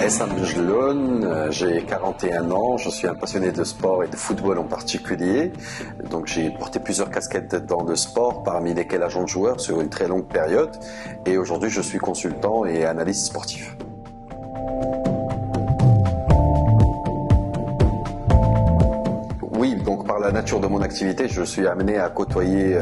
Essam Bejloun, j'ai 41 ans, je suis un passionné de sport et de football en particulier. Donc j'ai porté plusieurs casquettes dans le sport, parmi lesquelles agent de joueur sur une très longue période. Et aujourd'hui je suis consultant et analyste sportif. Oui, donc par la nature de mon activité, je suis amené à côtoyer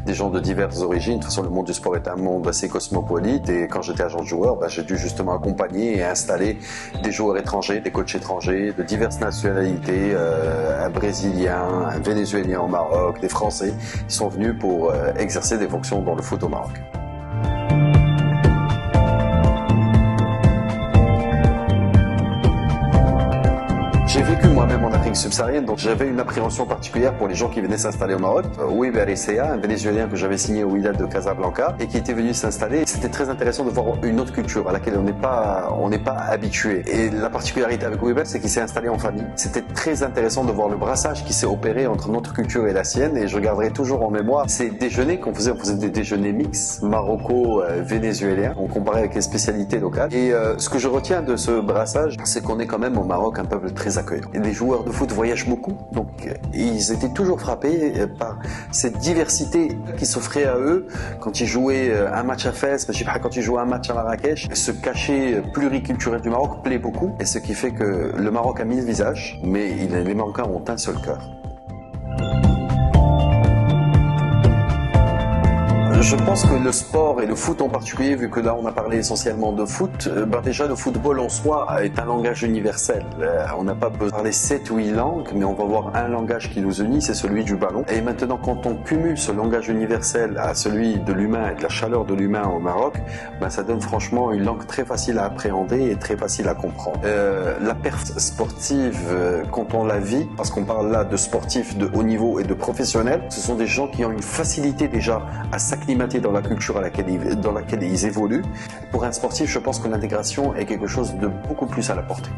des gens de diverses origines. De toute façon, le monde du sport est un monde assez cosmopolite et quand j'étais agent de joueur, j'ai dû justement accompagner et installer des joueurs étrangers, des coachs étrangers de diverses nationalités, un Brésilien, un Vénézuélien au Maroc, des Français qui sont venus pour exercer des fonctions dans le foot au Maroc. J'ai vécu moi-même en Afrique subsaharienne, donc j'avais une appréhension particulière pour les gens qui venaient s'installer au Maroc. Ouib Aricea, un Vénézuélien que j'avais signé au Wydad de Casablanca et qui était venu s'installer. C'était très intéressant de voir une autre culture à laquelle on n'est pas habitué. Et la particularité avec Ouib, c'est qu'il s'est installé en famille. C'était très intéressant de voir le brassage qui s'est opéré entre notre culture et la sienne. Et je garderai toujours en mémoire ces déjeuners qu'on faisait. On faisait des déjeuners mix maroco-vénézuéliens. On comparait avec les spécialités locales. Et ce que je retiens de ce brassage, c'est qu'on est quand même au Maroc un peuple très accueillant. Et les joueurs de foot voyagent beaucoup, donc ils étaient toujours frappés par cette diversité qui s'offrait à eux quand ils jouaient un match à Fès, quand ils jouaient un match à Marrakech. Ce cachet pluriculturel du Maroc plaît beaucoup, et ce qui fait que le Maroc a 1000 visages, mais les Marocains ont un seul cœur. Je pense que le sport et le foot en particulier, vu que là on a parlé essentiellement de foot, déjà le football en soi est un langage universel. On n'a pas besoin de parler 7 ou 8 langues, mais on va avoir un langage qui nous unit, c'est celui du ballon. Et maintenant, quand on cumule ce langage universel à celui de l'humain et de la chaleur de l'humain au Maroc, ça donne franchement une langue très facile à appréhender et très facile à comprendre. La perf sportive, quand on la vit, parce qu'on parle là de sportifs de haut niveau et de professionnels, ce sont des gens qui ont une facilité déjà à s'acclimater dans la culture dans laquelle ils évoluent. Pour un sportif, je pense que l'intégration est quelque chose de beaucoup plus à la portée.